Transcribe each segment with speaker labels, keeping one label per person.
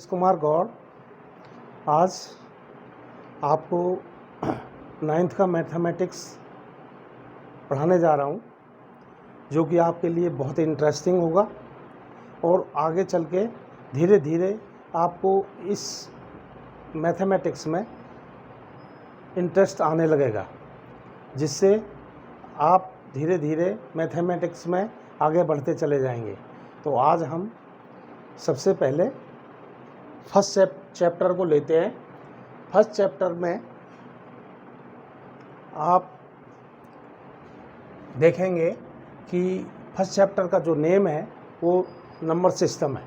Speaker 1: नीतीश कुमार गौड़ आज आपको 9th का मैथमेटिक्स पढ़ाने जा रहा हूँ, जो कि आपके लिए बहुत इंटरेस्टिंग होगा और आगे चल के धीरे धीरे आपको इस मैथमेटिक्स में इंटरेस्ट आने लगेगा, जिससे आप धीरे धीरे मैथमेटिक्स में आगे बढ़ते चले जाएंगे। तो आज हम सबसे पहले फर्स्ट चैप्टर को लेते हैं। फर्स्ट चैप्टर में आप देखेंगे कि फर्स्ट चैप्टर का जो नेम है वो नंबर सिस्टम है।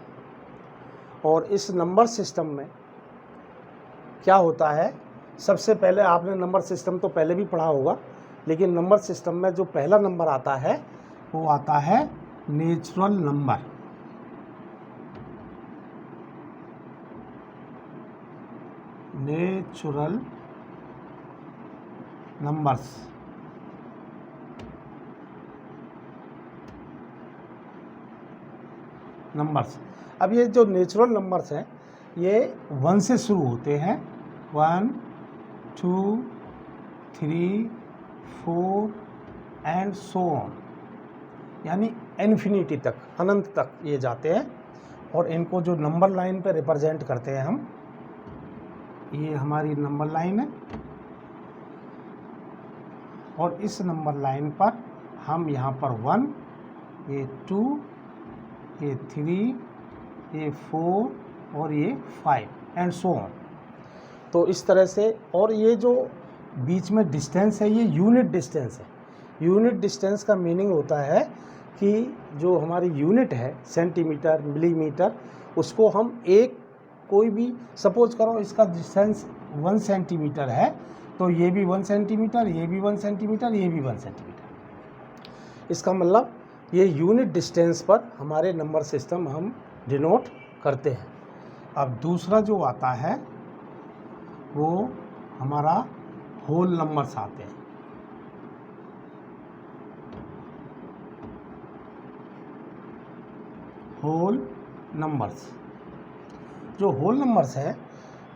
Speaker 1: और इस नंबर सिस्टम में क्या होता है, सबसे पहले आपने नंबर सिस्टम तो पहले भी पढ़ा होगा, लेकिन नंबर सिस्टम में जो पहला नंबर आता है वो आता है नेचुरल नंबर। Natural numbers. अब ये जो नेचुरल नंबर्स हैं ये 1 से शुरू होते हैं। 1 2 3 4 एंड सो ऑन, यानी इन्फिनिटी तक, अनंत तक ये जाते हैं। और इनको जो नंबर लाइन पे रिप्रेजेंट करते हैं हम, ये हमारी नंबर लाइन है और इस नंबर लाइन पर हम यहाँ पर 1, ये 2, ये 3, ये 4 और ये 5 एंड सो ऑन। तो इस तरह से, और ये जो बीच में डिस्टेंस है ये यूनिट डिस्टेंस है। यूनिट डिस्टेंस का मीनिंग होता है कि जो हमारी यूनिट है सेंटीमीटर, मिलीमीटर, उसको हम एक कोई भी, सपोज करो इसका डिस्टेंस 1 सेंटीमीटर है तो ये भी 1 सेंटीमीटर, ये भी 1 सेंटीमीटर, ये भी 1 सेंटीमीटर। इसका मतलब ये यूनिट डिस्टेंस पर हमारे नंबर सिस्टम हम डिनोट करते हैं। अब दूसरा जो आता है वो हमारा होल नंबर्स आते हैं। होल नंबर्स, जो होल नंबर्स हैं,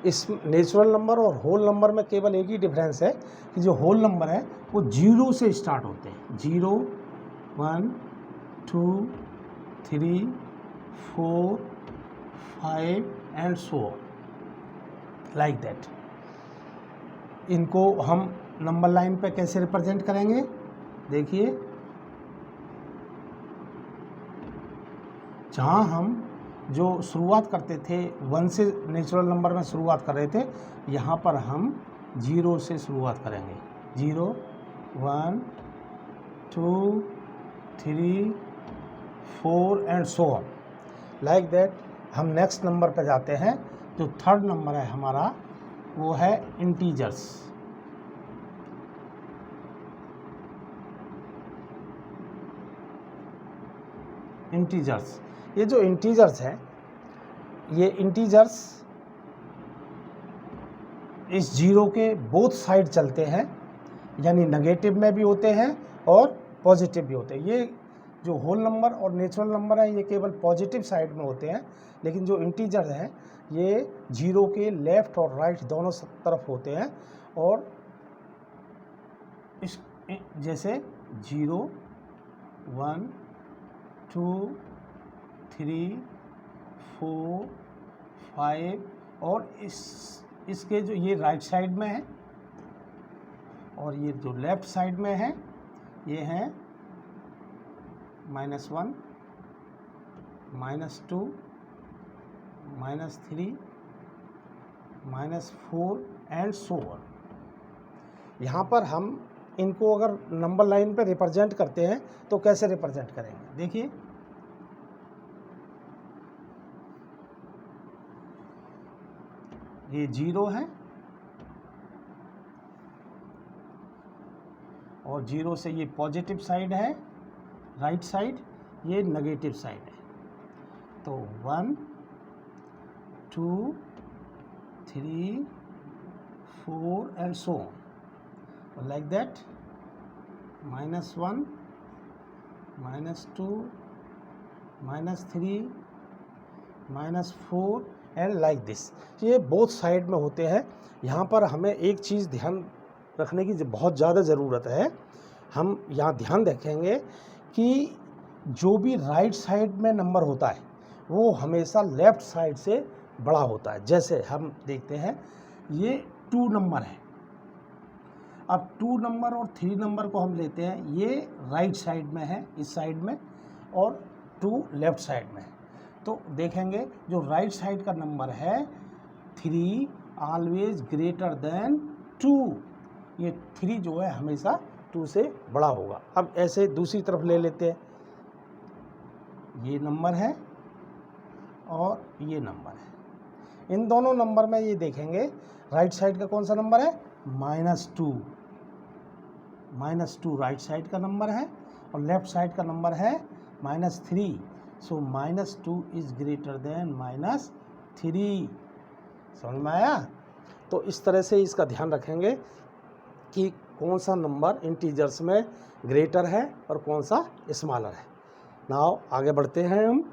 Speaker 1: इस नेचुरल नंबर और होल नंबर में केवल एक ही डिफरेंस है कि जो होल नंबर है वो 0 से स्टार्ट होते हैं। 0 1 2 3 4 5 एंड सो लाइक दैट। इनको हम नंबर लाइन पे कैसे रिप्रेजेंट करेंगे, देखिए, जहाँ हम जो शुरुआत करते थे 1 से नेचुरल नंबर में शुरुआत कर रहे थे, यहाँ पर हम 0 से शुरुआत करेंगे। 0 1 2 3 4 and so on like that. हम नेक्स्ट नंबर पर जाते हैं। जो थर्ड नंबर है हमारा वो है इंटीजर्स। इंटीजर्स, ये जो इंटीजर्स हैं, ये इंटीजर्स इस 0 के बोथ साइड चलते हैं, यानी नेगेटिव में भी होते हैं और पॉजिटिव भी होते हैं। ये जो होल नंबर और नेचुरल नंबर है ये केवल पॉजिटिव साइड में होते हैं, लेकिन जो इंटीजर हैं ये 0 के लेफ्ट और राइट दोनों तरफ होते हैं। और इस जैसे 0 1 2 3 4 5, और इसके जो ये राइट साइड में है और ये जो लेफ्ट साइड में है ये हैं -1 -2 -3 -4 एंड सो ऑन। यहाँ पर हम इनको अगर नंबर लाइन पे रिप्रेजेंट करते हैं तो कैसे रिप्रेजेंट करेंगे, देखिए, ये 0 है और 0 से ये पॉजिटिव साइड है, राइट साइड, ये नेगेटिव साइड है। तो 1 2 3 4 and so on like that. -1 -2 -3 -4 and like this. ये बोथ साइड में होते हैं। यहाँ पर हमें एक चीज़ ध्यान रखने की बहुत ज़्यादा ज़रूरत है। हम यहाँ ध्यान रखेंगे कि जो भी राइट साइड में नंबर होता है वो हमेशा लेफ़्ट साइड से बड़ा होता है। जैसे हम देखते हैं ये 2 नंबर है, अब 2 नंबर और 3 नंबर को हम लेते हैं, ये राइट साइड में है इस साइड में, और 2 लेफ़्ट साइड में है। तो देखेंगे जो राइट साइड का नंबर है 3 ऑलवेज ग्रेटर देन 2, ये 3 जो है हमेशा 2 से बड़ा होगा। अब ऐसे दूसरी तरफ ले लेते हैं, ये नंबर है और ये नंबर है। इन दोनों नंबर में ये देखेंगे राइट साइड का कौन सा नंबर है, -2, -2 राइट साइड का नंबर है और लेफ्ट साइड का नंबर है -3। सो -2 इज ग्रेटर देन -3। समझ में आया? तो इस तरह से इसका ध्यान रखेंगे कि कौन सा नंबर इंटीजर्स में ग्रेटर है और कौन सा स्मॉलर है। नाउ आगे बढ़ते हैं, हम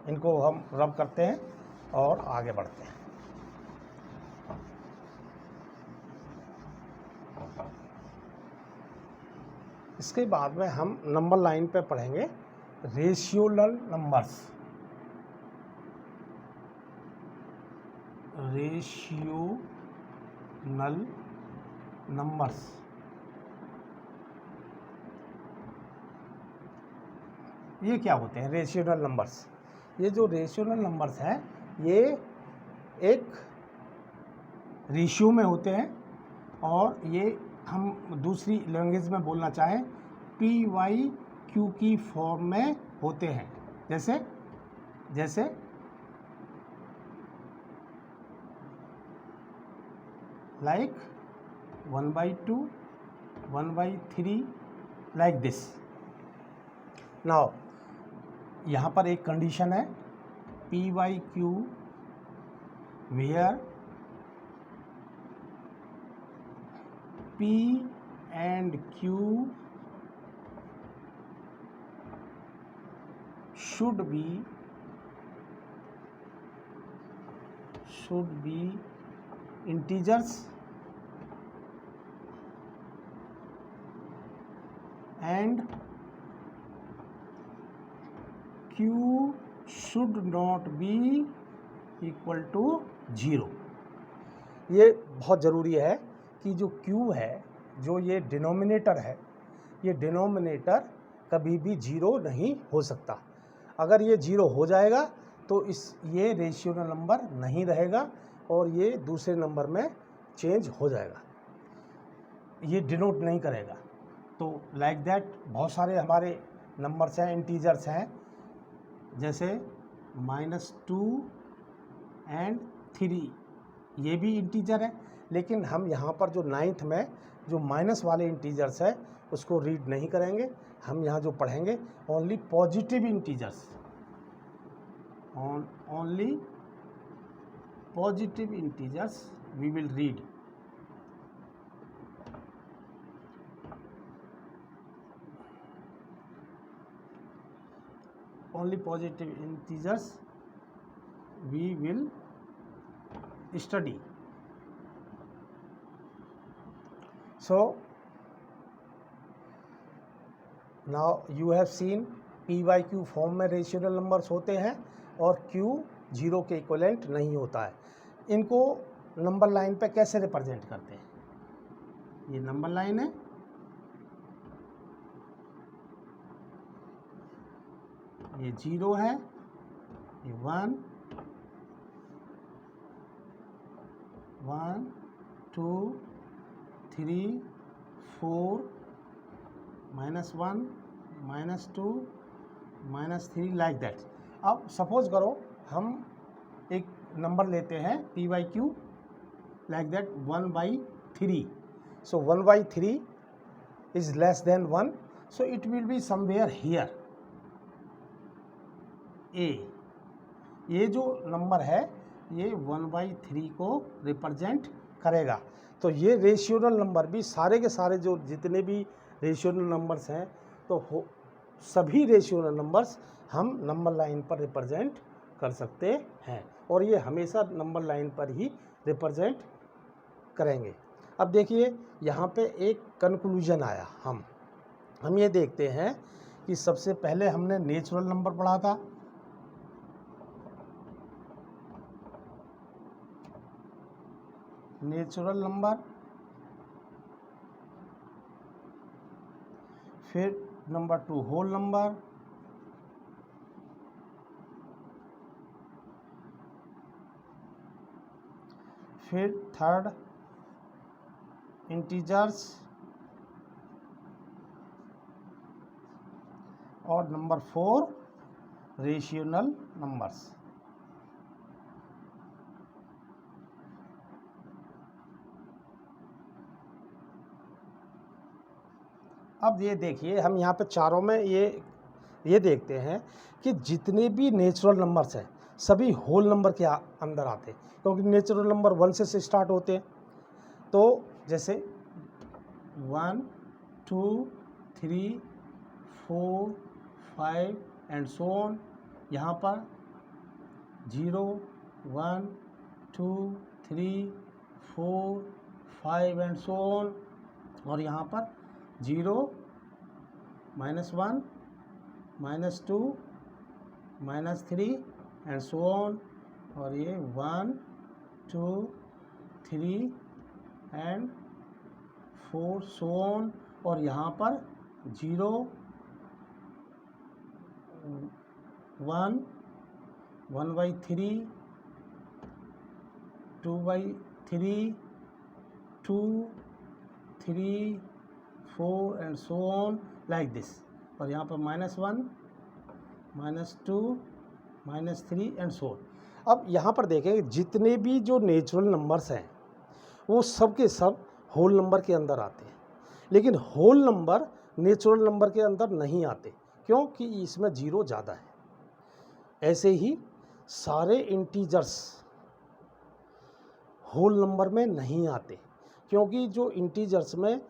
Speaker 1: इनको हम रब करते हैं और आगे बढ़ते हैं। इसके बाद में हम नंबर लाइन पे पढ़ेंगे रेशियोनल नंबर्स। रेशियोनल नंबर्स, ये क्या होते हैं रेशियोनल नंबर्स? ये जो रेशियोनल नंबर्स हैं ये एक रेशियो में होते हैं और ये हम दूसरी लैंग्वेज में बोलना चाहें PYQ की फॉर्म में होते हैं। जैसे लाइक 1/2, 1/3 लाइक दिस। नाउ यहाँ पर एक कंडीशन है PYQ where P and Q should be integers and Q should not be equal to 0। ये बहुत ज़रूरी है कि जो Q है, जो ये डिनोमिनेटर है, ये डिनोमिनेटर कभी भी 0 नहीं हो सकता। अगर ये 0 हो जाएगा तो ये रेशियोनल नंबर नहीं रहेगा और ये दूसरे नंबर में चेंज हो जाएगा, ये डिनोट नहीं करेगा। तो लाइक दैट बहुत सारे हमारे नंबर्स हैं, इंटीजर्स हैं, जैसे -2 and 3, ये भी इंटीजर है, लेकिन हम यहाँ पर जो 9th में जो माइनस वाले इंटीजर्स है उसको रीड नहीं करेंगे। हम यहाँ जो पढ़ेंगे only positive integers, only positive integers we will read. only positive integers we will study. So now you have seen PYQ form में रेशियोनल नंबर्स होते हैं और Q 0 के इक्वलेंट नहीं होता है। इनको नंबर लाइन पे कैसे रिप्रेजेंट करते हैं? ये नंबर लाइन है, ये 0 है, ये 1, 1, 2, 3, 4, -1, -2, -3 लाइक दैट। अब सपोज करो हम एक नंबर लेते हैं PYQ like that 1/3। So 1/3 is less than 1, so it will be somewhere here A। ये जो नंबर है ये 1/3 को रिप्रेजेंट करेगा। तो ये रेशियोनल नंबर भी सारे के सारे जो जितने भी रेशियोनल नंबर्स हैं तो सभी रेशियोनल नंबर्स हम नंबर लाइन पर रिप्रेजेंट कर सकते हैं और ये हमेशा नंबर लाइन पर ही रिप्रेजेंट करेंगे। अब देखिए यहाँ पे एक कंक्लूजन आया। हम ये देखते हैं कि सबसे पहले हमने नेचुरल नंबर पढ़ा था, नेचुरल नंबर, फिर नंबर 2 होल नंबर, फिर थर्ड इंटीजर्स और नंबर 4 रेशियोनल नंबर्स। अब ये देखिए हम यहाँ पे चारों में ये देखते हैं कि जितने भी नेचुरल नंबर्स हैं सभी होल नंबर के अंदर आते हैं, क्योंकि नेचुरल नंबर 1 से स्टार्ट होते हैं। तो जैसे 1 2 3 4 5 एंड सो ऑन। यहाँ पर 0 1 2 3 4 5 एंड सो ऑन, और यहाँ पर 0 -1 -2 -3 एंड सो ऑन, और ये 1 2 3 एंड 4 सो ऑन, और यहाँ पर 0 1 1/3 2/3 2 3 4 and so on like this, और यहाँ पर -1 -2 -3 एंड सो ऑन। अब यहाँ पर देखें जितने भी जो नेचुरल नंबर्स हैं वो सब के सब होल नंबर के अंदर आते हैं, लेकिन होल नंबर नेचुरल नंबर के अंदर नहीं आते, क्योंकि इसमें 0 ज़्यादा है। ऐसे ही सारे इंटीजर्स होल नंबर में नहीं आते, क्योंकि जो इंटीजर्स में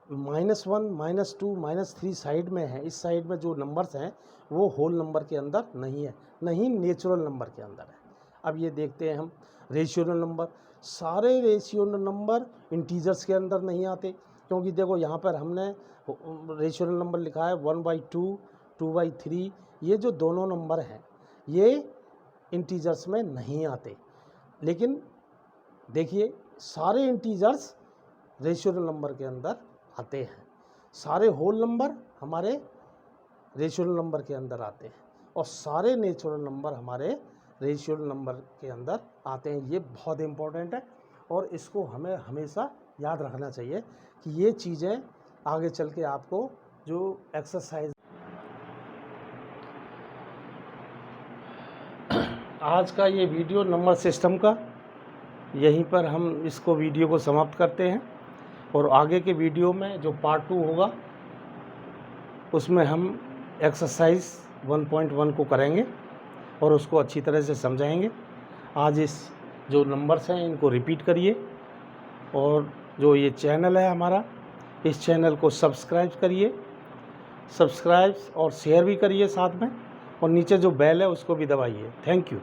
Speaker 1: -1 -2 -3 साइड में है, इस साइड में जो नंबर्स हैं वो होल नंबर के अंदर नहीं है, नहीं नेचुरल नंबर के अंदर है। अब ये देखते हैं हम रेशियोनल नंबर। सारे रेशियोनल नंबर इंटीजर्स के अंदर नहीं आते, क्योंकि देखो यहाँ पर हमने रेशियोनल नंबर लिखा है 1/2 2/3, ये जो दोनों नंबर हैं ये इंटीजर्स में नहीं आते। लेकिन देखिए सारे इंटीजर्स रेशियोनल नंबर के अंदर आते हैं, सारे होल नंबर हमारे रेशियोनल नंबर के अंदर आते हैं, और सारे नेचुरल नंबर हमारे रेशियोनल नंबर के अंदर आते हैं। ये बहुत इम्पोर्टेंट है और इसको हमें हमेशा याद रखना चाहिए कि ये चीज़ें आगे चल के आपको जो एक्सरसाइज। आज का ये वीडियो नंबर सिस्टम का यहीं पर हम इसको वीडियो को समाप्त करते हैं, और आगे के वीडियो में जो पार्ट 2 होगा उसमें हम एक्सरसाइज 1.1 को करेंगे और उसको अच्छी तरह से समझाएंगे। आज इस जो नंबर्स हैं इनको रिपीट करिए, और जो ये चैनल है हमारा, इस चैनल को सब्सक्राइब करिए, सब्सक्राइब और शेयर भी करिए साथ में, और नीचे जो बेल है उसको भी दबाइए। Thank you.